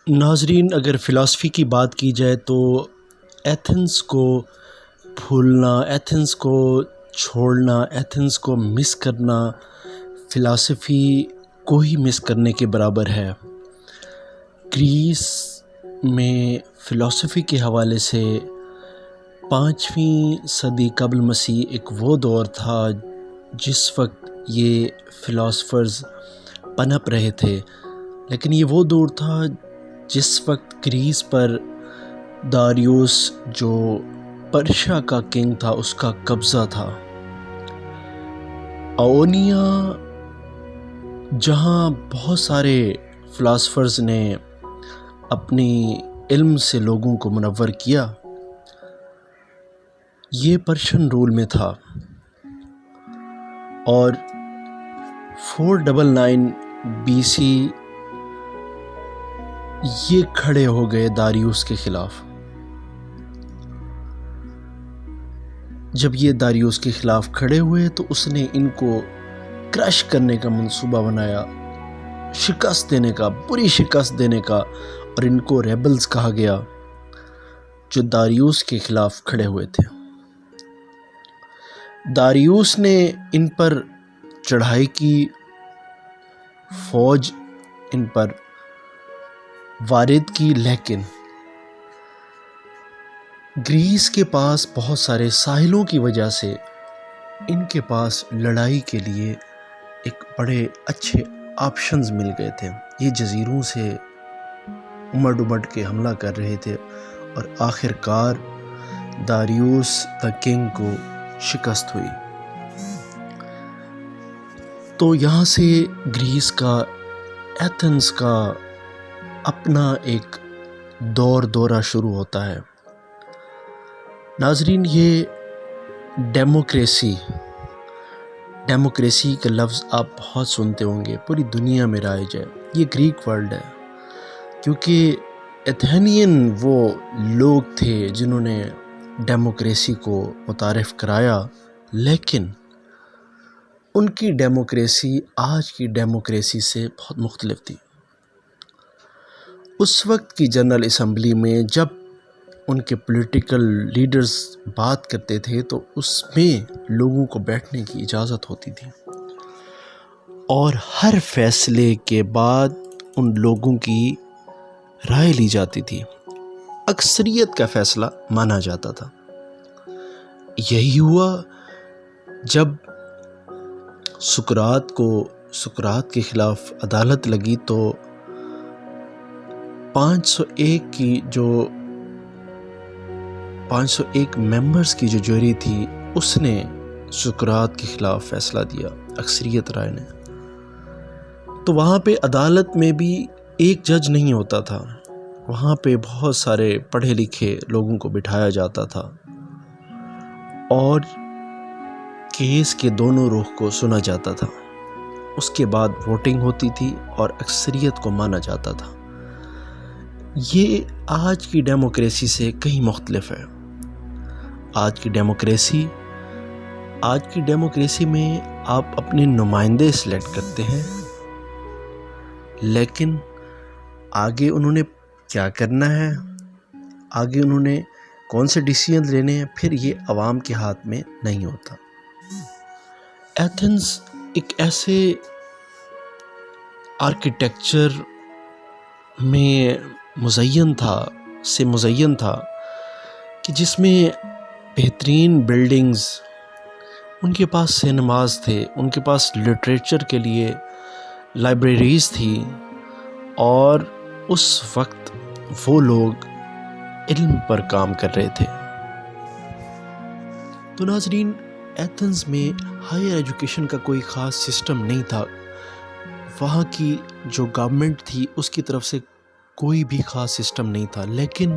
ناظرین، اگر فلاسفی کی بات کی جائے تو ایتھنز کو بھولنا، ایتھنز کو چھوڑنا، ایتھنز کو مس کرنا فلاسفی کو ہی مس کرنے کے برابر ہے۔ گریس میں فلاسفی کے حوالے سے 5ویں صدی قبل مسیح ایک وہ دور تھا جس وقت یہ فلاسفرز پنپ رہے تھے، لیکن یہ وہ دور تھا جس وقت گریس پر داریوس جو پرشیا کا کنگ تھا اس کا قبضہ تھا۔ آئونیا جہاں بہت سارے فلاسفرز نے اپنی علم سے لوگوں کو منور کیا، یہ پرشین رول میں تھا، اور 499 BC یہ کھڑے ہو گئے داریوس کے خلاف۔ جب یہ داریوس کے خلاف کھڑے ہوئے تو اس نے ان کو کرش کرنے کا منصوبہ بنایا، شکست دینے کا، بری شکست دینے کا، اور ان کو ریبلز کہا گیا جو داریوس کے خلاف کھڑے ہوئے تھے۔ داریوس نے ان پر چڑھائی کی، فوج ان پر وارد کی، لیکن گریس کے پاس بہت سارے ساحلوں کی وجہ سے ان کے پاس لڑائی کے لیے ایک بڑے اچھے آپشنز مل گئے تھے۔ یہ جزیروں سے امڑ امڑ کے حملہ کر رہے تھے، اور آخر کار داریوس دا کنگ کو شکست ہوئی۔ تو یہاں سے گریس کا، ایتھنز کا اپنا ایک دورہ شروع ہوتا ہے۔ ناظرین، یہ ڈیموکریسی کا لفظ آپ بہت سنتے ہوں گے، پوری دنیا میں رائج ہے۔ یہ گریک ورڈ ہے، کیونکہ ایتھینین وہ لوگ تھے جنہوں نے ڈیموکریسی کو متعارف کرایا، لیکن ان کی ڈیموکریسی آج کی ڈیموکریسی سے بہت مختلف تھی۔ اس وقت کی جنرل اسمبلی میں جب ان کے پولیٹیکل لیڈرز بات کرتے تھے تو اس میں لوگوں کو بیٹھنے کی اجازت ہوتی تھی، اور ہر فیصلے کے بعد ان لوگوں کی رائے لی جاتی تھی، اکثریت کا فیصلہ مانا جاتا تھا۔ یہی ہوا جب سقراط کے خلاف عدالت لگی، تو 501 ممبرز کی جو جوری تھی اس نے سقراط کے خلاف فیصلہ دیا، اکثریت رائے نے۔ تو وہاں پہ عدالت میں بھی ایک جج نہیں ہوتا تھا، وہاں پہ بہت سارے پڑھے لکھے لوگوں کو بٹھایا جاتا تھا، اور کیس کے دونوں رخ کو سنا جاتا تھا۔ اس کے بعد ووٹنگ ہوتی تھی اور اکثریت کو مانا جاتا تھا۔ یہ آج کی ڈیموکریسی سے کہیں مختلف ہے۔ آج کی ڈیموکریسی میں آپ اپنے نمائندے سلیکٹ کرتے ہیں، لیکن آگے انہوں نے کیا کرنا ہے، آگے انہوں نے کون سے ڈیسیژن لینے ہیں، پھر یہ عوام کے ہاتھ میں نہیں ہوتا۔ ایتھنز ایک ایسے آرکیٹیکچر میں مزین تھا کہ جس میں بہترین بلڈنگز، ان کے پاس سینماز تھے، ان کے پاس لٹریچر کے لیے لائبریریز تھی، اور اس وقت وہ لوگ علم پر کام کر رہے تھے۔ تو ناظرین، ایتھنز میں ہائر ایجوکیشن کا کوئی خاص سسٹم نہیں تھا، وہاں کی جو گورنمنٹ تھی اس کی طرف سے کوئی بھی خاص سسٹم نہیں تھا، لیکن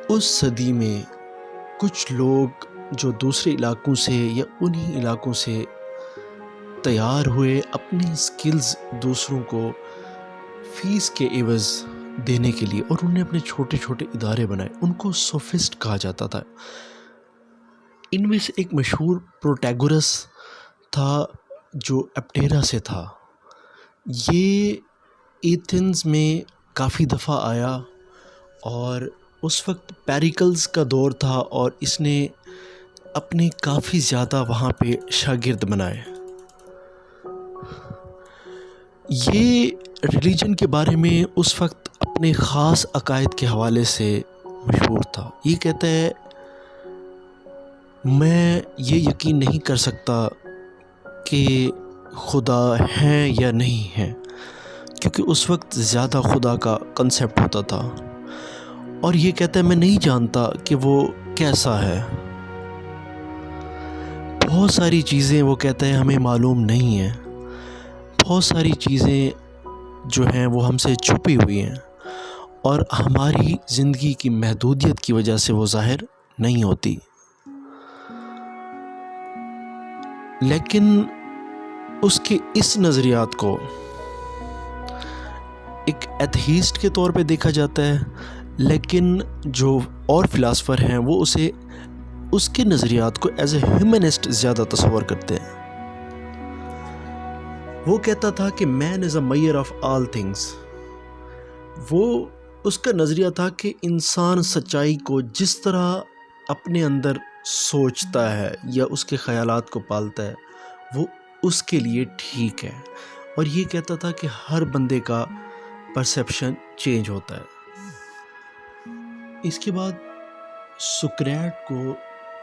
اس صدی میں کچھ لوگ جو دوسرے علاقوں سے یا انہی علاقوں سے تیار ہوئے اپنی سکلز دوسروں کو فیس کے عوض دینے کے لیے، اور انہوں نے اپنے چھوٹے چھوٹے ادارے بنائے، ان کو سوفسٹ کہا جاتا تھا۔ ان میں سے ایک مشہور پروٹیگورس تھا جو اپٹیرا سے تھا۔ یہ ایتھنز میں کافی دفعہ آیا، اور اس وقت پیریکلز کا دور تھا، اور اس نے اپنے کافی زیادہ وہاں پہ شاگرد بنائے۔ یہ ریلیجن کے بارے میں اس وقت اپنے خاص عقائد کے حوالے سے مشہور تھا۔ یہ کہتا ہے میں یہ یقین نہیں کر سکتا کہ خدا ہیں یا نہیں ہیں، کیونکہ اس وقت زیادہ خدا کا کنسیپٹ ہوتا تھا، اور یہ کہتا ہے میں نہیں جانتا کہ وہ کیسا ہے۔ بہت ساری چیزیں وہ کہتا ہے ہمیں معلوم نہیں ہیں، بہت ساری چیزیں جو ہیں وہ ہم سے چھپی ہوئی ہیں، اور ہماری زندگی کی محدودیت کی وجہ سے وہ ظاہر نہیں ہوتی۔ لیکن اس کے اس نظریات کو ایک ایتھیسٹ کے طور پہ دیکھا جاتا ہے، لیکن جو اور فلاسفر ہیں وہ اسے اس کے نظریات کو ایز اے ہیومنسٹ زیادہ تصور کرتے ہیں۔ وہ کہتا تھا کہ مین از اے میئر آف آل تھنگس۔ وہ اس کا نظریہ تھا کہ انسان سچائی کو جس طرح اپنے اندر سوچتا ہے یا اس کے خیالات کو پالتا ہے وہ اس کے لیے ٹھیک ہے، اور یہ کہتا تھا کہ ہر بندے کا پرسیپشن چینج ہوتا ہے۔ اس کے بعد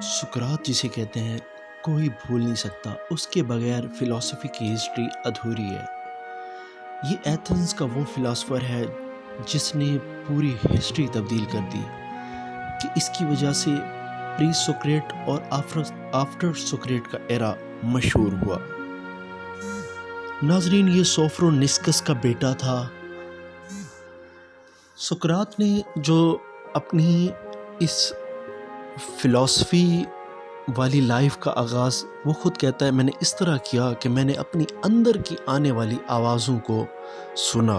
سقراط جسے کہتے ہیں کوئی بھول نہیں سکتا، اس کے بغیر فلسفی کی ہسٹری ادھوری ہے۔ یہ ایتھنز کا وہ فلاسفر ہے جس نے پوری ہسٹری تبدیل کر دی، کہ اس کی وجہ سے پری سقراط اور آفٹر سقراط کا ایرا مشہور ہوا۔ ناظرین، یہ سوفرونسکس کا بیٹا تھا۔ سقراط نے جو اپنی اس فلسفی والی لائف کا آغاز، وہ خود کہتا ہے میں نے اس طرح کیا کہ میں نے اپنی اندر کی آنے والی آوازوں کو سنا،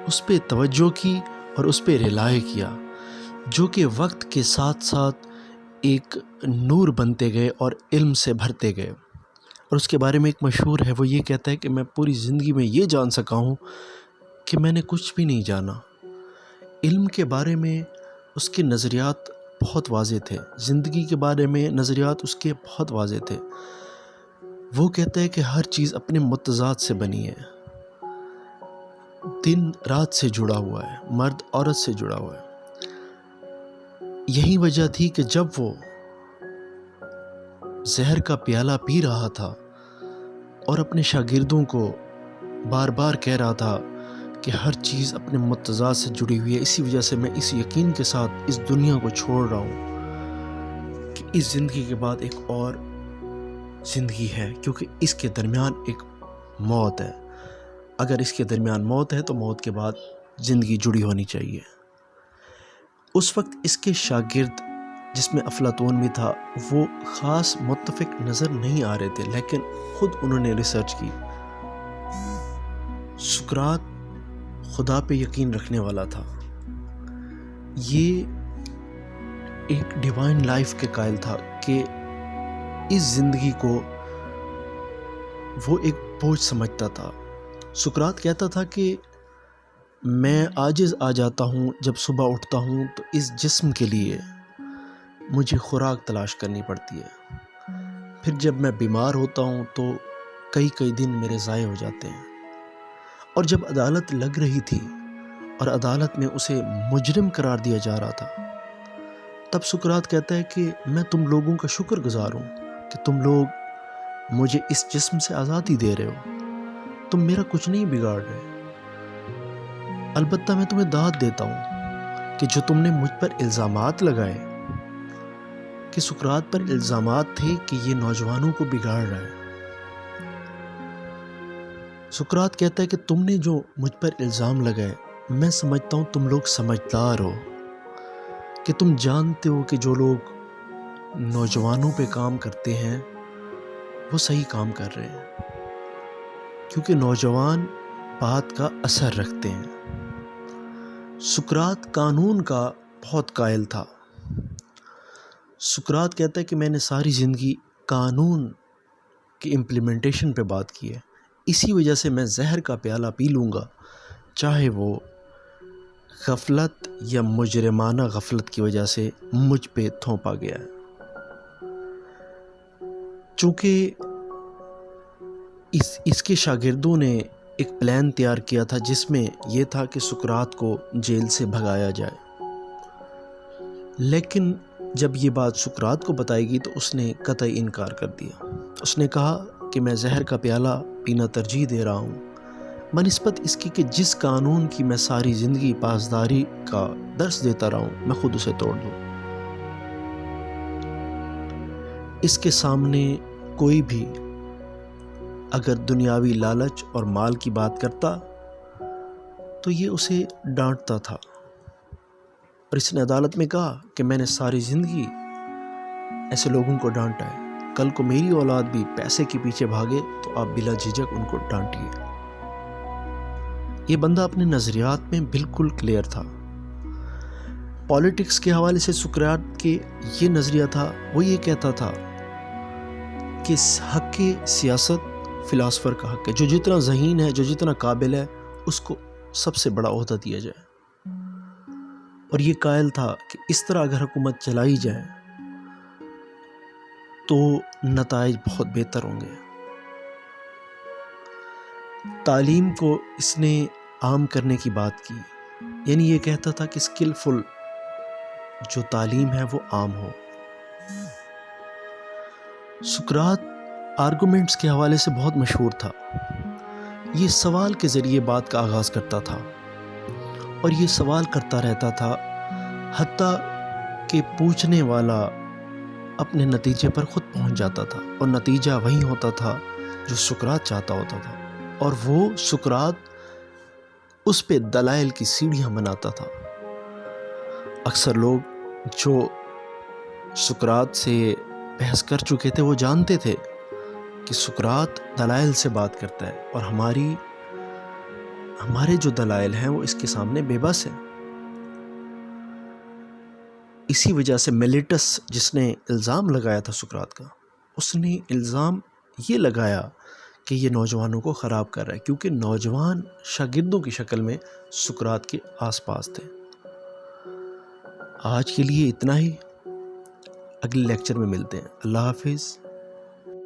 اس پہ توجہ کی اور اس پہ ریلائے کیا، جو کہ وقت کے ساتھ ساتھ ایک نور بنتے گئے اور علم سے بھرتے گئے۔ اور اس کے بارے میں ایک مشہور ہے، وہ یہ کہتا ہے کہ میں پوری زندگی میں یہ جان سکا ہوں کہ میں نے کچھ بھی نہیں جانا۔ علم کے بارے میں اس کے نظریات بہت واضح تھے، زندگی کے بارے میں نظریات اس کے بہت واضح تھے۔ وہ کہتا ہے کہ ہر چیز اپنے متضاد سے بنی ہے، دن رات سے جڑا ہوا ہے، مرد عورت سے جڑا ہوا ہے۔ یہی وجہ تھی کہ جب وہ زہر کا پیالہ پی رہا تھا اور اپنے شاگردوں کو بار بار کہہ رہا تھا کہ ہر چیز اپنے متضاد سے جڑی ہوئی ہے، اسی وجہ سے میں اس یقین کے ساتھ اس دنیا کو چھوڑ رہا ہوں کہ اس زندگی کے بعد ایک اور زندگی ہے، کیونکہ اس کے درمیان ایک موت ہے۔ اگر اس کے درمیان موت ہے تو موت کے بعد زندگی جڑی ہونی چاہیے۔ اس وقت اس کے شاگرد جس میں افلاطون بھی تھا، وہ خاص متفق نظر نہیں آ رہے تھے، لیکن خود انہوں نے ریسرچ کی۔ سقراط خدا پہ یقین رکھنے والا تھا، یہ ایک ڈیوائن لائف کے قائل تھا کہ اس زندگی کو وہ ایک بوجھ سمجھتا تھا۔ سقراط کہتا تھا کہ میں عاجز آ جاتا ہوں جب صبح اٹھتا ہوں تو اس جسم کے لیے مجھے خوراک تلاش کرنی پڑتی ہے، پھر جب میں بیمار ہوتا ہوں تو کئی دن میرے ضائع ہو جاتے ہیں۔ اور جب عدالت لگ رہی تھی اور عدالت میں اسے مجرم قرار دیا جا رہا تھا، تب سقراط کہتا ہے کہ میں تم لوگوں کا شکر گزار ہوں کہ تم لوگ مجھے اس جسم سے آزادی دے رہے ہو، تم میرا کچھ نہیں بگاڑ رہے۔ البتہ میں تمہیں داد دیتا ہوں کہ جو تم نے مجھ پر الزامات لگائے، کہ سقراط پر الزامات تھے کہ یہ نوجوانوں کو بگاڑ رہا ہے۔ سقراط کہتا ہے کہ تم نے جو مجھ پر الزام لگائے، میں سمجھتا ہوں تم لوگ سمجھدار ہو، کہ تم جانتے ہو کہ جو لوگ نوجوانوں پہ کام کرتے ہیں وہ صحیح کام کر رہے ہیں، کیونکہ نوجوان بات کا اثر رکھتے ہیں۔ سقراط قانون کا بہت قائل تھا۔ سقراط کہتا ہے کہ میں نے ساری زندگی قانون کی امپلیمنٹیشن پہ بات کی ہے، اسی وجہ سے میں زہر کا پیالہ پی لوں گا، چاہے وہ غفلت یا مجرمانہ غفلت کی وجہ سے مجھ پہ تھوپا گیا ہے۔ چونکہ اس کے شاگردوں نے ایک پلان تیار کیا تھا جس میں یہ تھا کہ سقراط کو جیل سے بھگایا جائے، لیکن جب یہ بات سقراط کو بتائی گئی تو اس نے قطعی انکار کر دیا۔ اس نے کہا کہ میں زہر کا پیالہ پینا ترجیح دے رہا ہوں بنسبت اس کی کہ جس قانون کی میں ساری زندگی پاسداری کا درس دیتا رہا ہوں میں خود اسے توڑ دوں۔ اس کے سامنے کوئی بھی اگر دنیاوی لالچ اور مال کی بات کرتا تو یہ اسے ڈانٹتا تھا، اور اس نے عدالت میں کہا کہ میں نے ساری زندگی ایسے لوگوں کو ڈانٹا ہے، کل کو میری اولاد بھی پیسے کے پیچھے بھاگے تو آپ بلا جھجک ان کو ڈانٹیے۔ یہ بندہ اپنے نظریات میں بالکل کلیئر تھا۔ پالیٹکس کے حوالے سے سقراط کے یہ نظریہ تھا، وہ یہ کہتا تھا کہ حق سیاست فلاسفر کا حق ہے، جو جتنا ذہین ہے، جو جتنا قابل ہے، اس کو سب سے بڑا عہدہ دیا جائے، اور یہ قائل تھا کہ اس طرح اگر حکومت چلائی جائے تو نتائج بہت بہتر ہوں گے۔ تعلیم کو اس نے عام کرنے کی بات کی، یعنی یہ کہتا تھا کہ اسکلفل جو تعلیم ہے وہ عام ہو۔ سقراط آرگومنٹس کے حوالے سے بہت مشہور تھا۔ یہ سوال کے ذریعے بات کا آغاز کرتا تھا اور یہ سوال کرتا رہتا تھا حتیٰ کہ پوچھنے والا اپنے نتیجے پر خود پہنچ جاتا تھا، اور نتیجہ وہی ہوتا تھا جو سقراط چاہتا ہوتا تھا، اور وہ سقراط اس پہ دلائل کی سیڑھیاں بناتا تھا۔ اکثر لوگ جو سقراط سے بحث کر چکے تھے وہ جانتے تھے کہ سقراط دلائل سے بات کرتا ہے، اور ہمارے جو دلائل ہیں وہ اس کے سامنے بے بس ہیں۔ اسی وجہ سے میلیٹس جس نے الزام لگایا تھا سقراط کا، اس نے الزام یہ لگایا کہ یہ نوجوانوں کو خراب کر رہا ہے، کیونکہ نوجوان شاگردوں کی شکل میں سقراط کے آس پاس تھے۔ آج کے لیے اتنا ہی، اگلے لیکچر میں ملتے ہیں۔ اللہ حافظ۔